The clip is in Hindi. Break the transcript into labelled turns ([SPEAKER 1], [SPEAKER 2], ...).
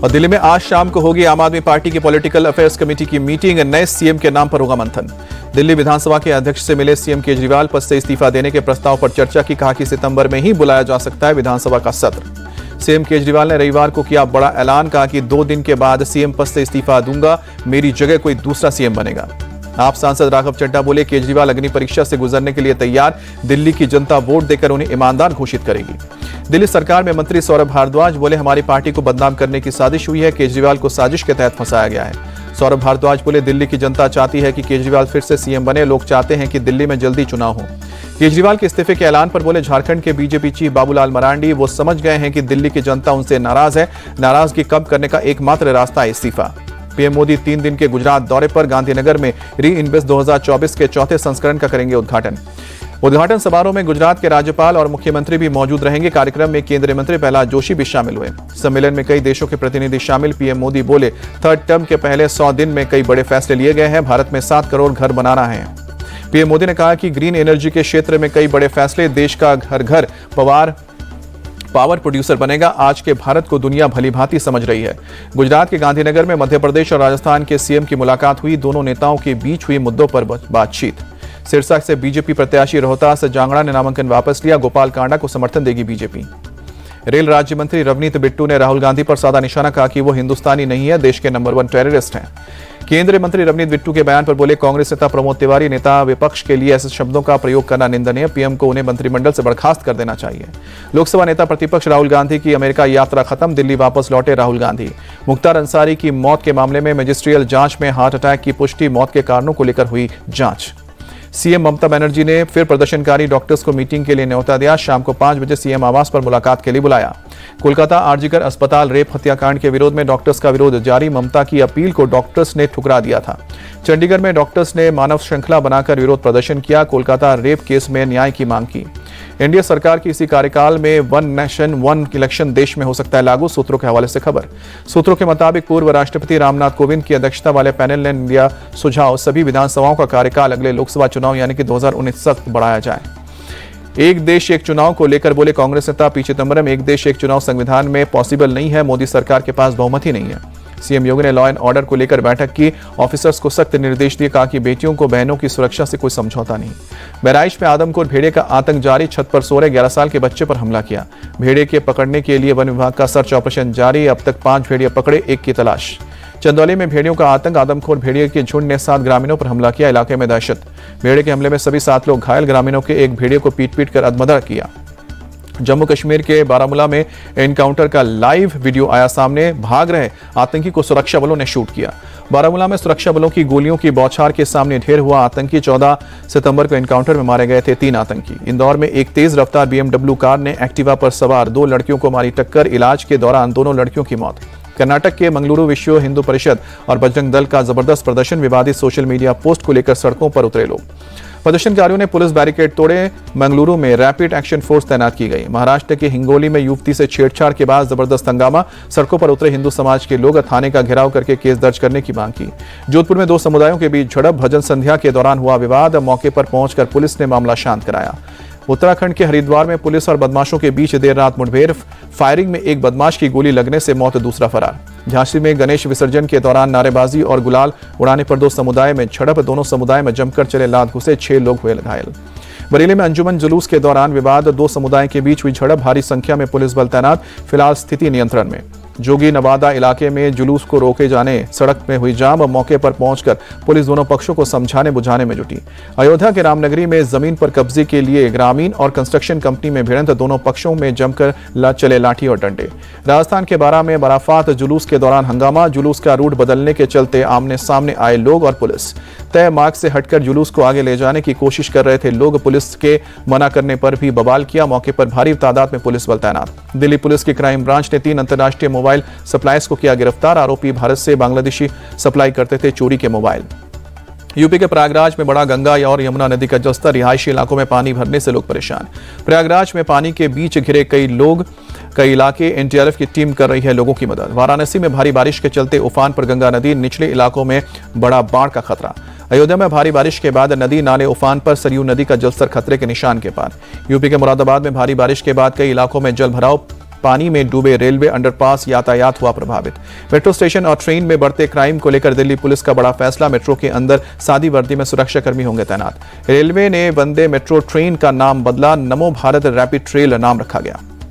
[SPEAKER 1] और दिल्ली में आज शाम को होगी आम आदमी पार्टी की पॉलिटिकल अफेयर्स कमेटी की मीटिंग। नए सीएम के नाम पर होगा मंथन। दिल्ली विधानसभा के अध्यक्ष से मिले सीएम केजरीवाल पद से इस्तीफा देने के प्रस्ताव पर चर्चा की। कहा कि सितंबर में ही बुलाया जा सकता है विधानसभा का सत्र। सीएम केजरीवाल ने रविवार को किया बड़ा ऐलान। कहा कि 2 दिन के बाद सीएम पद से इस्तीफा दूंगा, मेरी जगह कोई दूसरा सीएम बनेगा। आप सांसद राघव चड्ढा बोले, केजरीवाल अग्नि परीक्षा से गुजरने के लिए तैयार। दिल्ली की जनता वोट देकर उन्हें ईमानदार घोषित करेगी। दिल्ली सरकार में मंत्री सौरभ भारद्वाज बोले, हमारी पार्टी को बदनाम करने की साजिश हुई है। केजरीवाल को साजिश के तहत फंसाया गया है। सौरभ भारद्वाज बोले, दिल्ली की जनता चाहती है कि केजरीवाल फिर से सीएम बने। लोग चाहते हैं कि दिल्ली में जल्दी चुनाव हो। केजरीवाल के इस्तीफे के ऐलान पर बोले झारखंड के बीजेपी चीफ बाबूलाल मरांडी, वो समझ गए हैं कि दिल्ली की जनता उनसे नाराज है। नाराजगी कम करने का एकमात्र रास्ता है इस्तीफा। पीएम मोदी 3 दिन के गुजरात दौरे पर गांधीनगर में री इन्वेस्ट 2024 के चौथे संस्करण का करेंगे उद्घाटन। उद्घाटन समारोह में गुजरात के राज्यपाल और मुख्यमंत्री भी मौजूद रहेंगे। कार्यक्रम में केंद्रीय मंत्री प्रहलाद जोशी भी शामिल हुए। सम्मेलन में कई देशों के प्रतिनिधि शामिल। पीएम मोदी बोले, 3rd टर्म के पहले 100 दिन में कई बड़े फैसले लिए गए हैं। भारत में 7 करोड़ घर बनाना है। पीएम मोदी ने कहा कि ग्रीन एनर्जी के क्षेत्र में कई बड़े फैसले। देश का घर घर पावर प्रोड्यूसर बनेगा। आज के भारत को दुनिया भली भांति समझ रही है। गुजरात के गांधीनगर में मध्य प्रदेश और राजस्थान के सीएम की मुलाकात हुई। दोनों नेताओं के बीच हुई मुद्दों पर बातचीत। सिरसा से बीजेपी प्रत्याशी रोहतास जांगड़ा ने नामांकन वापस लिया। गोपाल कांडा को समर्थन देगी बीजेपी। रेल राज्य मंत्री रवनीत बिट्टू ने राहुल गांधी पर साधा निशाना। कहा कि वो हिंदुस्तानी नहीं है, देश के नंबर 1 टेररिस्ट हैं। केंद्रीय मंत्री रवनीत बिट्टू के बयान पर बोले, कांग्रेस नेता प्रमोद तिवारी, नेता विपक्ष के लिए ऐसे शब्दों का प्रयोग करना निंदनीय। पीएम को उन्हें मंत्रिमंडल से बर्खास्त कर देना चाहिए। लोकसभा नेता प्रतिपक्ष राहुल गांधी की अमेरिका यात्रा खत्म। दिल्ली वापस लौटे राहुल गांधी। मुख्तार अंसारी की मौत के मामले में मजिस्ट्रियल जांच में हार्ट अटैक की पुष्टि। मौत के कारणों को लेकर हुई जांच। सीएम ममता बनर्जी ने फिर प्रदर्शनकारी डॉक्टर्स को मीटिंग के लिए न्योता दिया। शाम को 5 बजे सीएम आवास पर मुलाकात के लिए बुलाया। कोलकाता आरजीकर अस्पताल रेप हत्याकांड के विरोध में डॉक्टर्स का विरोध जारी। ममता की अपील को डॉक्टर्स ने ठुकरा दिया था। चंडीगढ़ में डॉक्टर्स ने मानव श्रृंखला बनाकर विरोध प्रदर्शन किया। कोलकाता रेप केस में न्याय की मांग की। एनडीए सरकार की इसी कार्यकाल में 1 नेशन 1 इलेक्शन देश में हो सकता है लागू। सूत्रों के हवाले से खबर। सूत्रों के मुताबिक पूर्व राष्ट्रपति रामनाथ कोविंद की अध्यक्षता वाले पैनल ने दिया सुझाव, सभी विधानसभाओं का कार्यकाल अगले लोकसभा चुनाव यानी कि 2019 तक बढ़ाया जाए। एक देश एक चुनाव को लेकर बोले कांग्रेस नेता पी चिदंबरम, एक देश एक चुनाव संविधान में पॉसिबल नहीं है। मोदी सरकार के पास बहुमत ही नहीं है। सीएम योगी ने लॉ एंड ऑर्डर को लेकर बैठक की। ऑफिसर्स को सख्त निर्देश दिए। कहा कि बेटियों को बहनों की सुरक्षा से कोई समझौता नहीं। बहराइच में आदमखोर भेड़िए का आतंक जारी। छत पर सो रहे 11 साल के बच्चे पर हमला किया। भेड़िए के पकड़ने के लिए वन विभाग का सर्च ऑपरेशन जारी। अब तक 5 भेड़िए पकड़े, 1 की तलाश। चंदौली में भेड़ियों का आतंक। आदमखोर भेड़िए के झुंड ने 7 ग्रामीणों पर हमला किया। इलाके में दहशत। भेड़िए के हमले में सभी 7 लोग घायल। ग्रामीणों के एक भेड़िए को पीट कर अधमरा किया। जम्मू कश्मीर के बारामूला में एनकाउंटर का लाइव वीडियो आया सामने। भाग रहे आतंकी को सुरक्षा बलों ने शूट किया। बारामूला में सुरक्षा बलों की गोलियों की बौछार के सामने ढेर हुआ आतंकी। 14 सितंबर को एनकाउंटर में मारे गए थे 3 आतंकी। इंदौर में एक तेज रफ्तार BMW कार ने एक्टिवा पर सवार 2 लड़कियों को मारी टक्कर। इलाज के दौरान दोनों लड़कियों की मौत। कर्नाटक के मंगलुरु विश्व हिंदू परिषद और बजरंग दल का जबरदस्त प्रदर्शन। विवादित सोशल मीडिया पोस्ट को लेकर सड़कों पर उतरे लोग। प्रदर्शनकारियों ने पुलिस बैरिकेड तोड़े। मंगलुरु में रैपिड एक्शन फोर्स तैनात की गई। महाराष्ट्र के हिंगोली में युवती से छेड़छाड़ के बाद जबरदस्त हंगामा। सड़कों पर उतरे हिंदू समाज के लोग। थाने का घेराव करके केस दर्ज करने की मांग की। जोधपुर में 2 समुदायों के बीच झड़प। भजन संध्या के दौरान हुआ विवाद। मौके पर पहुंचकर पुलिस ने मामला शांत कराया। उत्तराखंड के हरिद्वार में पुलिस और बदमाशों के बीच देर रात मुठभेड़। फायरिंग में एक बदमाश की गोली लगने से मौत, दूसरा फरार। झांसी में गणेश विसर्जन के दौरान नारेबाजी और गुलाल उड़ाने पर 2 समुदाय में झड़प। दोनों समुदाय में जमकर चले लात घुसे। 6 लोग हुए घायल। बरेली में अंजुमन जुलूस के दौरान विवाद। 2 समुदाय के बीच हुई झड़प। भारी संख्या में पुलिस बल तैनात। फिलहाल स्थिति नियंत्रण में। जोगी नवादा इलाके में जुलूस को रोके जाने सड़क में हुई जाम। मौके पर पहुंचकर पुलिस दोनों पक्षों को समझाने बुझाने में जुटी। अयोध्या के रामनगरी में जमीन पर कब्जे के लिए ग्रामीण और कंस्ट्रक्शन कंपनी में भिड़ंत। दोनों पक्षों में जमकर चले लाठी और डंडे। राजस्थान के बारा में बराफात जुलूस के दौरान हंगामा। जुलूस का रूट बदलने के चलते आमने सामने आए लोग और पुलिस। तय मार्ग से हटकर जुलूस को आगे ले जाने की कोशिश कर रहे थे लोग। पुलिस के मना करने पर भी बवाल किया। मौके पर भारी तादाद में पुलिस बल तैनात। दिल्ली पुलिस की क्राइम ब्रांच ने 3 अंतर्राष्ट्रीय मोबाइल सप्लायर्स को किया गिरफ्तार। आरोपी भारत से बांग्लादेशी सप्लाई करते थे चोरी के मोबाइल। यूपी के प्रयागराज में बढ़ा गंगा और यमुना नदी का जलस्तर। रिहायशी इलाकों में पानी भरने से लोग परेशान। प्रयागराज में पानी के बीच घिरे कई इलाके। एनडीआरएफ की टीम कर रही है लोगों की मदद। वाराणसी में भारी बारिश के चलते उफान पर गंगा नदी। निचले इलाकों में बड़ा बाढ़ का खतरा। अयोध्या में भारी बारिश के बाद नदी नाले उफान पर। सरयू नदी का जलस्तर खतरे के निशान के पार। यूपी के मुरादाबाद में भारी बारिश के बाद कई इलाकों में जल भराव। पानी में डूबे रेलवे अंडरपास, यातायात हुआ प्रभावित। मेट्रो स्टेशन और ट्रेन में बढ़ते क्राइम को लेकर दिल्ली पुलिस का बड़ा फैसला, मेट्रो के अंदर सादी वर्दी में सुरक्षाकर्मी होंगे तैनात। रेलवे ने वंदे मेट्रो ट्रेन का नाम बदला, नमो भारत रैपिड ट्रेल नाम रखा गया।